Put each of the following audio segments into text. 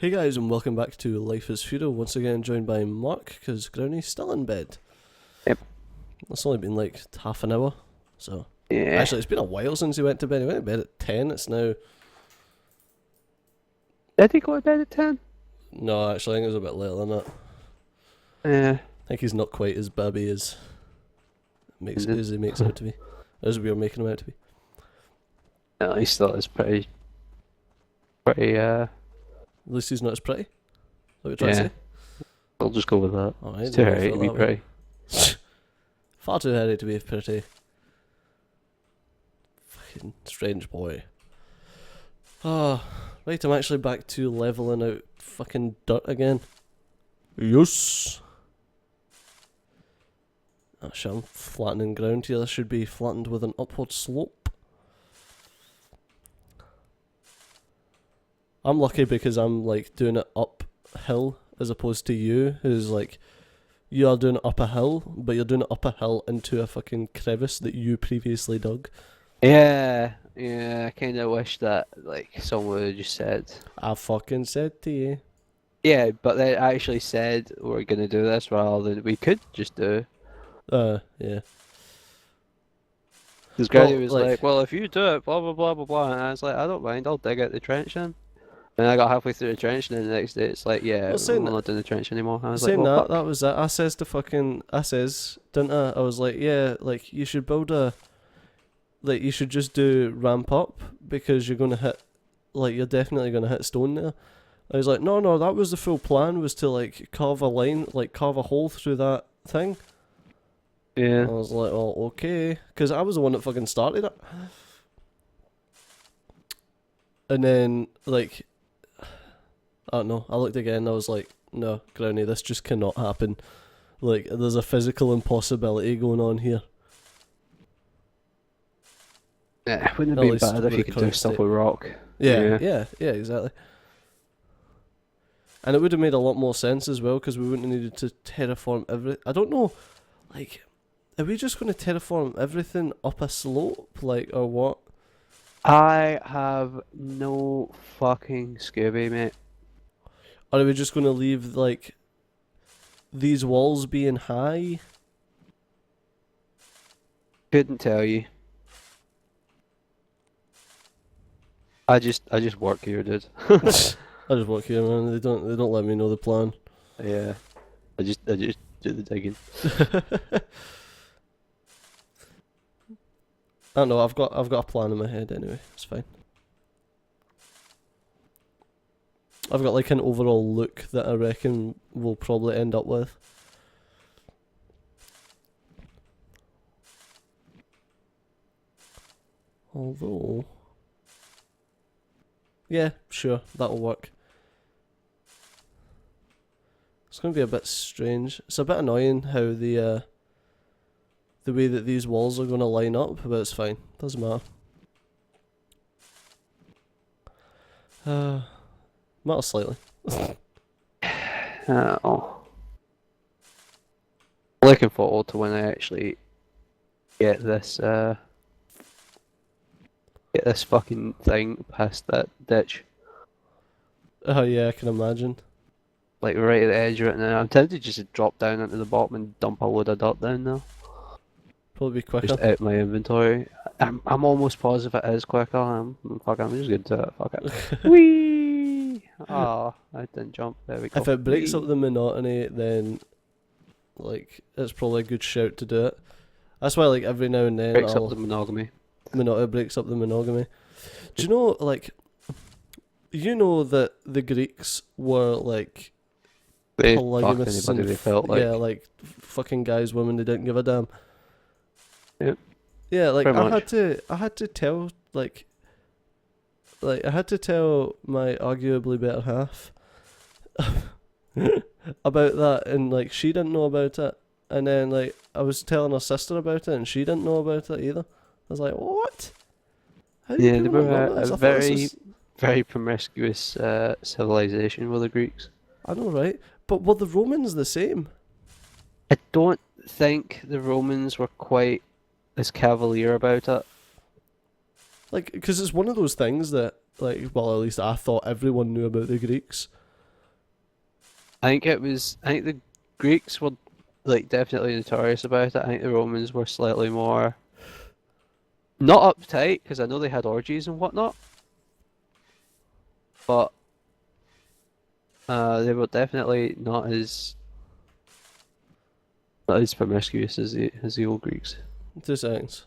Hey guys, and welcome back to Life is Feudal. Once again, joined by Mark, because Growney's still in bed. Yep. It's only been like half an hour, so... Yeah. Actually, it's been a while since he went to bed. He went to bed at 10, it's now... Did he go to bed at 10? No, actually, I think it was a bit later than that. Yeah. I think he's not quite as babby as he makes out to be. As we were making him out to be. At least that is pretty, At least he's not as pretty. Is that what you're trying to say? I'll just go with that. Oh, It's too hairy to be pretty. Far too hairy to be pretty. Fucking strange boy. Ah, right, I'm actually back to leveling out fucking dirt again. Yes! Actually, I'm flattening ground here. This should be flattened with an upward slope. I'm lucky because I'm like doing it uphill as opposed to you, who's like, you are doing it up a hill, but you're doing it up a hill into a fucking crevice that you previously dug. Yeah, I kind of wish that like someone would just said. I fucking said to you. Yeah, but they actually said we're gonna do this rather than we could just do. Yeah. Because Granny Well, was like- like, well, if you do it, blah blah blah blah blah, and I was like, I don't mind, I'll dig out the trench then. And I got halfway through the trench, and then the next day it's like, yeah, Well, saying we're not doing the trench anymore. I was like, Saying well, that, fuck. that was it. Didn't I? I was like, yeah, like, you should build a, like, you should just do ramp up, because you're gonna hit, like, you're definitely gonna hit stone there. I was like, no, that was the full plan, was to, like, carve a line, like, carve a hole through that thing. Yeah. I was like, well, okay, because I was the one that fucking started it. And then, like, I don't know, I looked again, I was like, no, Growney, this just cannot happen. Like, there's a physical impossibility going on here. Yeah, wouldn't At it be least bad if with you the could do current stuff state. with rock? Yeah, exactly. And it would have made a lot more sense as well, because we wouldn't have needed to terraform I don't know, like, are we just going to terraform everything up a slope, like, or what? I have no fucking Scooby, mate. Or are we just going to leave, like, these walls being high? Couldn't tell you. I just work here, dude. I just work here, man. They don't let me know the plan. Yeah. I just do the digging. I don't know. I've got a plan in my head anyway. It's fine. I've got like an overall look that I reckon we'll probably end up with. Although, yeah, sure, that'll work. It's going to be a bit strange. It's a bit annoying how the way that these walls are going to line up, but it's fine. Doesn't matter. Matters slightly. Oh. Looking forward to when I actually get this fucking thing past that ditch. Oh yeah, I can imagine. Like right at the edge of it now. I'm tempted just to drop down into the bottom and dump a load of dirt down there. Probably be quicker. Just out my inventory. I'm almost positive it is quicker. I'm just gonna do it. Fuck it. Whee! Oh, I didn't jump. There we go. If it breaks Whee! up the monotony, then like it's probably a good shout to do it. That's why like every now and then Breaks up the monogamy. it breaks up the monogamy. Do you know like that the Greeks were like They fuck polygamists anybody and they felt like. yeah, like fucking guys, women, they didn't give a damn. Yep. Yeah, like Pretty I much. had to tell I had to tell my arguably better half about that, and like she didn't know about it, and then like I was telling her sister about it, and she didn't know about it either. I was like, what? How do Yeah, they people not were know this? a I thought this very, was- very promiscuous civilization were the Greeks. I know, right? But were the Romans the same? I don't think the Romans were quite as cavalier about it. Like, because it's one of those things that, like, well, at least I thought everyone knew about the Greeks. I think the Greeks were like definitely notorious about it. I think the Romans were slightly more not uptight because I know they had orgies and whatnot, but they were definitely not as promiscuous as the old Greeks. 2 seconds.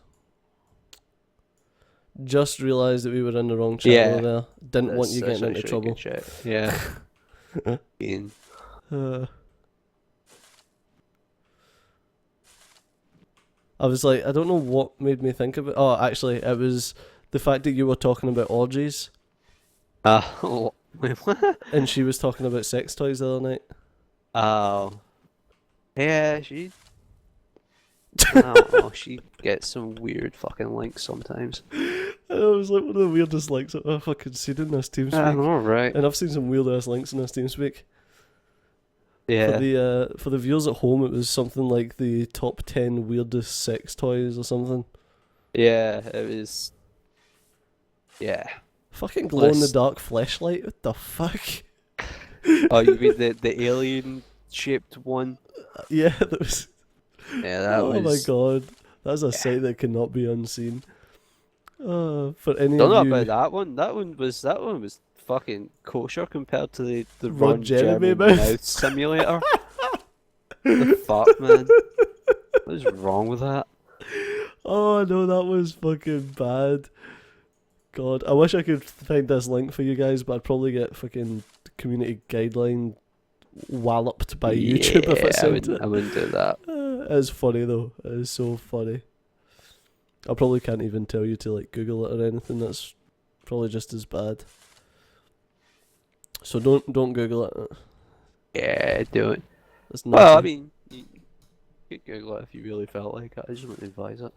Just realised that we were in the wrong Yeah, channel there. Didn't want you that's getting into actually a trouble. good check. Yeah. Ian. I was like, I don't know what made me think of it. Oh, actually, it was the fact that you were talking about orgies Wait, what? and she was talking about sex toys the other night. Oh. Yeah, I don't know, she gets some weird fucking links sometimes. And it was like one of the weirdest links I've fucking seen in this TeamSpeak. I know, right? And I've seen some weird ass links in this TeamSpeak. Yeah. For the viewers at home, it was something like the top 10 weirdest sex toys or something. Yeah, it was. Yeah. Fucking glow in the dark fleshlight. What the fuck? Oh, you mean the alien shaped one? Yeah, that was. Yeah, that Oh was. my god, that's a sight that cannot be unseen. For any Don't know of you, about that one. That one was fucking kosher compared to the Ron Jeremy German mouth. simulator. The fuck, man? What is wrong with that? Oh no, that was fucking bad. God, I wish I could find this link for you guys, but I'd probably get fucking community guideline walloped by YouTube if I sent it. I wouldn't do that. It's funny though. It is so funny. I probably can't even tell you to like Google it or anything. That's probably just as bad. So don't Google it. Yeah, do it. It's Well, I nothing. mean, you could Google it if you really felt like it. I just wouldn't advise it.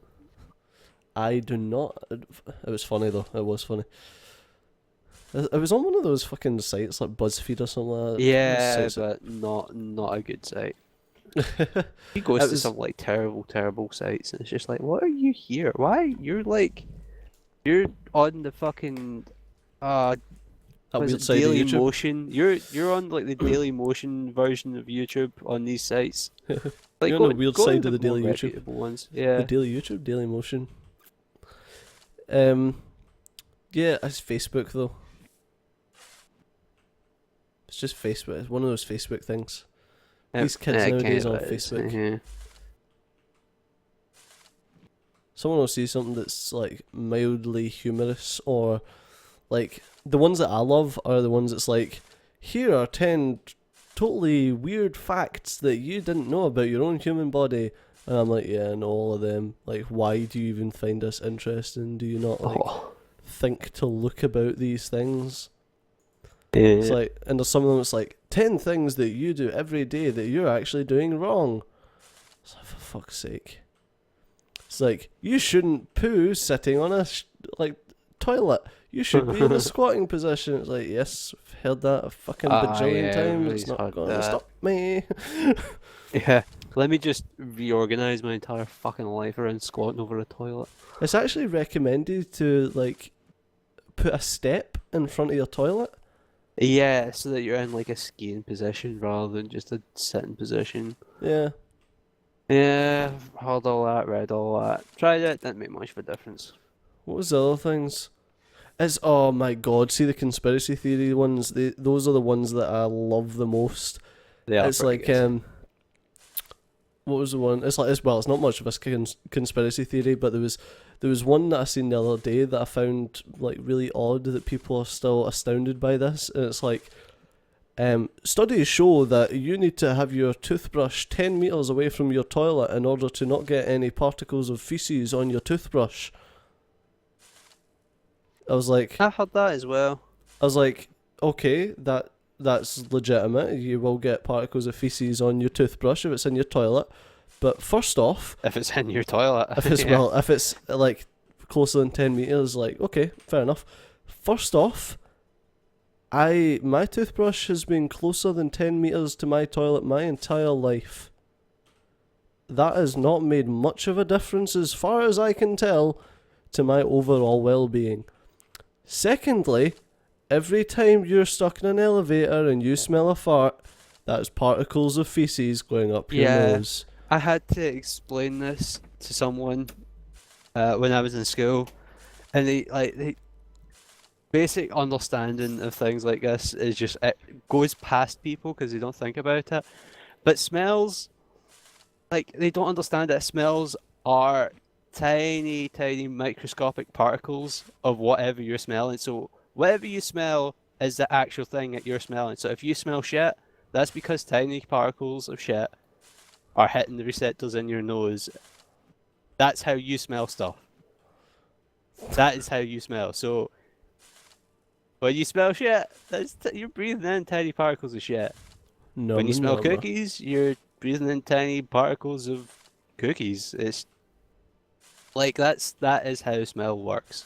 I do not. It was funny though. It was funny. It was on one of those fucking sites like BuzzFeed or something like that. Yeah, but not a good site. He goes to some like terrible sites, and it's just like, what are you here? Why you're on the fucking that what is weird it, side of Daily YouTube. Motion? You're on like the Daily Motion version of YouTube on these sites. Like, You're on the weird go side to of the Daily more YouTube. reputable ones. Yeah. The Daily YouTube, Daily Motion. Yeah, it's Facebook though. It's just Facebook. It's one of those Facebook things. These kids nowadays on Facebook. Yeah. Someone will see something that's like mildly humorous, or like the ones that I love are the ones that's like, here are 10 totally weird facts that you didn't know about your own human body. And I'm like, yeah, I know all of them. Like, why do you even find this interesting? Do you not like think to look about these things? Yeah. It's like, and there's some of them it's like 10 things that you do every day that you're actually doing wrong. It's like, for fuck's sake. It's like, you shouldn't poo sitting on a toilet. You should be in a squatting position. It's like, yes, I've heard that a fucking bajillion times. It's not going to stop me. Yeah. Let me just reorganize my entire fucking life around squatting over a toilet. It's actually recommended to like put a step in front of your toilet. Yeah, so that you're in like a skiing position rather than just a sitting position. Yeah. Yeah, heard all that, read all that. Tried it, didn't make much of a difference. What was the other things? It's, oh my god, see the conspiracy theory ones, those are the ones that I love the most. It's like, good. what was the one? It's like, it's not much of a conspiracy theory, but there was one that I seen the other day that I found like really odd that people are still astounded by this, and it's like, studies show that you need to have your toothbrush 10 meters away from your toilet in order to not get any particles of feces on your toothbrush. I was like, I heard that as well. I was like, okay, that's legitimate. You will get particles of feces on your toothbrush if it's in your toilet. But first off, If it's in your toilet. if it's if it's like closer than 10 meters, like, okay, fair enough. First off, my toothbrush has been closer than 10 meters to my toilet my entire life. That has not made much of a difference as far as I can tell to my overall well-being. Secondly, every time you're stuck in an elevator and you smell a fart, That's particles of feces going up your Yeah. nose. I had to explain this to someone when I was in school, and they basic understanding of things like this is just it goes past people because they don't think about it. But smells, like they don't understand that smells are tiny, tiny microscopic particles of whatever you're smelling. So whatever you smell is the actual thing that you're smelling. So if you smell shit, that's because tiny particles of shit are hitting the receptors in your nose. That's how you smell stuff. That is how you smell. So when you smell shit, you're breathing in tiny particles of shit. No, When you smell no, cookies, you're breathing in tiny particles of cookies. It's like that is how smell works.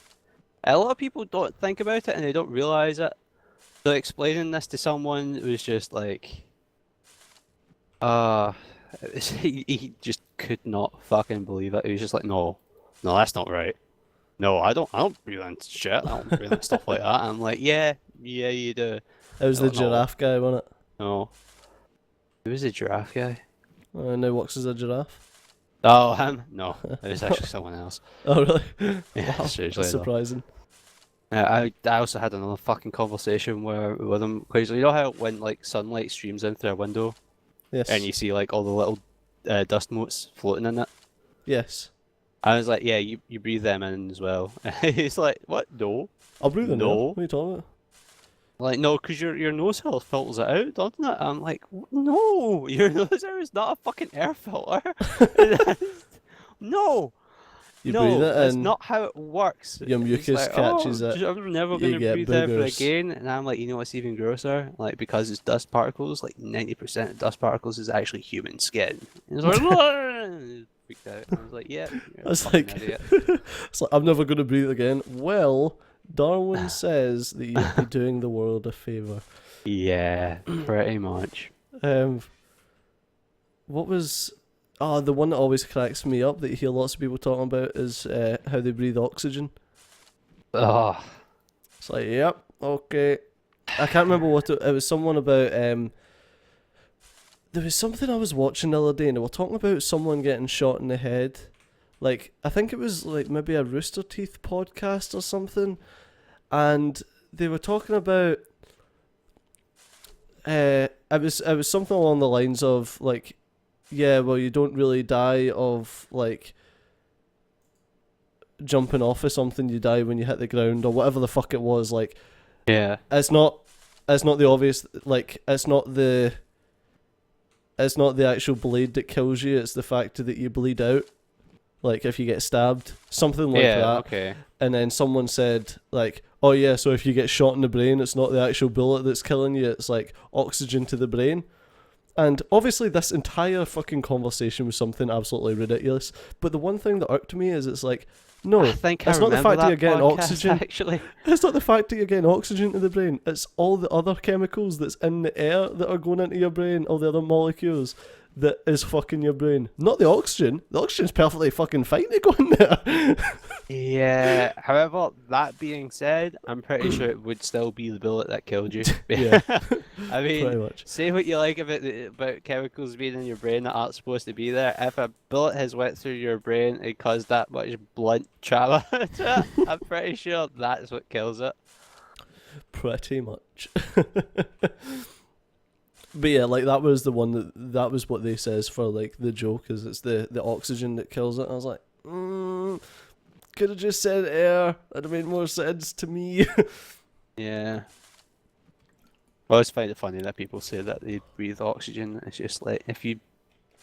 A lot of people don't think about it and they don't realize it. So explaining this to someone was just like, uh, he just could not fucking believe it. He was just like, no, that's not right. No, I don't breathe in shit. I don't breathe in stuff like that. I'm like, yeah, you do. It was the No, giraffe guy, wasn't it? no. Who was the giraffe guy? Now works as a giraffe. Oh, him? No, it was actually someone else. Oh, really? Yeah, Wow, seriously that's though. surprising. I also had another fucking conversation with him because you know how when like sunlight streams in through a window Yes. and you see like all the little dust motes floating in it. Yes. I was like, yeah, you breathe them in as well. He's like, what? No. I'll breathe in there. No. What are you talking about? Like, no, because your nose hole filters it out, doesn't it? I'm like, no, your nose hole is not a fucking air filter. No. You No, breathe it that's in, not how it works. your It's mucus like, catches it, I'm never you going to get breathe ever boogers. again. And I'm like, you know what's even grosser? Like, because it's dust particles, like 90% of dust particles is actually human skin. And it's like, freaked out. I was like, yeah, you're a It's fucking like, idiot. it's like, I'm never going to breathe again. Well, Darwin says that you'd be doing the world a favour. Yeah, pretty much. What was... Oh, the one that always cracks me up that you hear lots of people talking about is how they breathe oxygen. Oh, It's like, yep, okay. I can't remember what it was. Someone about... there was something I was watching the other day and they were talking about someone getting shot in the head. Like, I think it was like maybe a Rooster Teeth podcast or something. And they were talking about... it was something along the lines of like... Yeah, well, you don't really die of, like, jumping off of something. You die when you hit the ground, or whatever the fuck it was. Like, yeah. it's not the obvious, like, it's not the actual blade that kills you, it's the fact that you bleed out. Like, if you get stabbed. Something like that. Okay. And then someone said, like, oh yeah, so if you get shot in the brain, it's not the actual bullet that's killing you, it's, like, oxygen to the brain. And obviously this entire fucking conversation was something absolutely ridiculous. But the one thing that irked me is it's like, no, I think it's not the fact that you're getting podcast, oxygen. Actually, It's not the fact that you're getting oxygen to the brain. It's all the other chemicals that's in the air that are going into your brain, all the other molecules that is fucking your brain. Not the oxygen. The oxygen's perfectly fucking fine to go in there. yeah. However, that being said, I'm pretty sure it would still be the bullet that killed you. Yeah. I Pretty mean, much. say what you like about chemicals being in your brain that aren't supposed to be there. If a bullet has went through your brain and caused that much blunt trauma to it, I'm pretty sure that's what kills it. Pretty much. But yeah, like that was the one that was what they says for like the joke is it's the oxygen that kills it. I was like, could have just said air. That'd have made more sense to me. Yeah. I always find it funny that people say that they breathe oxygen. It's just like if you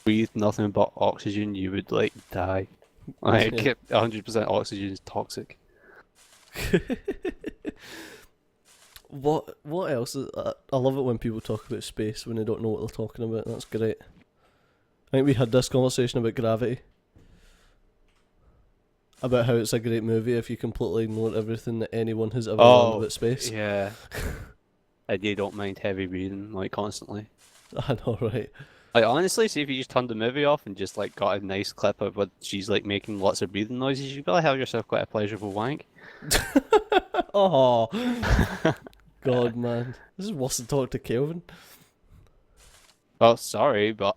breathe nothing but oxygen, you would like die. Like 100% oxygen is toxic. What else? I love it when people talk about space when they don't know what they're talking about. That's great. I think we had this conversation about Gravity. About how it's a great movie if you completely ignore everything that anyone has ever learned about space. Yeah. And you don't mind heavy breathing, like, constantly. I know, right? Like, honestly, see if you just turned the movie off and just, like, got a nice clip of what she's, like, making lots of breathing noises, you'd probably have yourself quite a pleasurable wank. Oh, God, man. This is worse than talk to Kelvin. Oh, sorry, but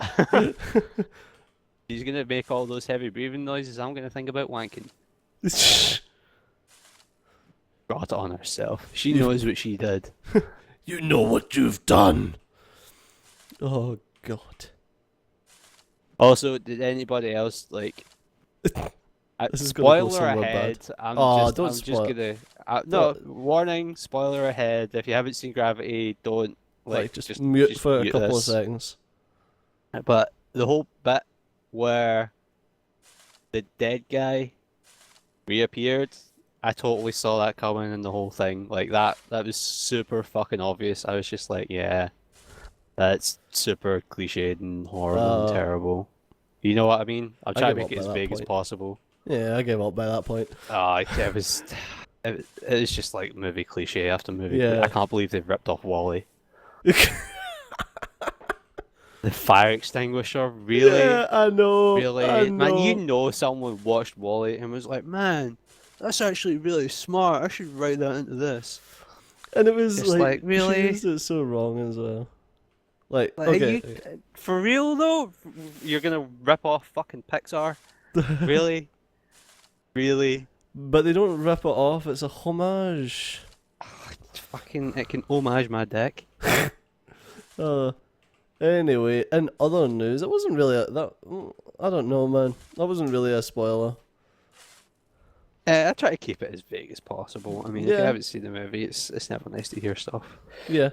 she's gonna make all those heavy breathing noises. I'm gonna think about wanking. Brought it on herself. She knows what she did. You know what you've done. Oh God. Also, did anybody else like? This is gonna go Spoiler somewhere ahead. bad. I'm Oh, just, don't I'm just spoil. gonna. No, warning. Spoiler ahead. If you haven't seen Gravity, don't Like just mute for a mute couple of this. seconds. But the whole bit where the dead guy reappeared, I totally saw that coming in the whole thing. Like that was super fucking obvious. I was just like, yeah, that's super cliched and horrible and terrible. You know what I mean? I'm trying to make it as vague as possible. Yeah, I gave up by that point. It was, it was just like movie cliche after movie. Yeah. I can't believe they've ripped off Wally. The fire extinguisher, really? Yeah, I know. Really? I Man, you know. know someone watched Wally and was like, man, that's actually really smart. I should write that into this. And it was It's like really? she used it so wrong as well. Like okay. For real though? You're gonna rip off fucking Pixar? Really? Really? But they don't rip it off, it's a homage. Fucking, it can homage my dick. Anyway, in other news, it wasn't really that. I don't know, man. That wasn't really a spoiler. I try to keep it as vague as possible. I mean, if you Yeah. haven't seen the movie, it's never nice to hear stuff. Yeah.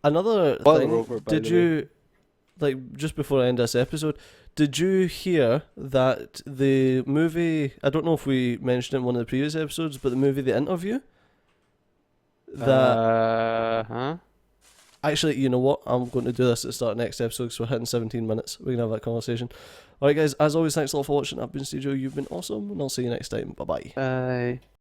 Another Spoiler thing. over, by Did the way. you like just before I end this episode? Did you hear that the movie? I don't know if we mentioned it in one of the previous episodes, but the movie The Interview. That Huh? actually, you know what? I'm going to do this at the start of next episode, so we're hitting 17 minutes. We can have that conversation. Alright, guys, as always, thanks a lot for watching. I've been Studio, you've been awesome, and I'll see you next time. Bye bye. Bye.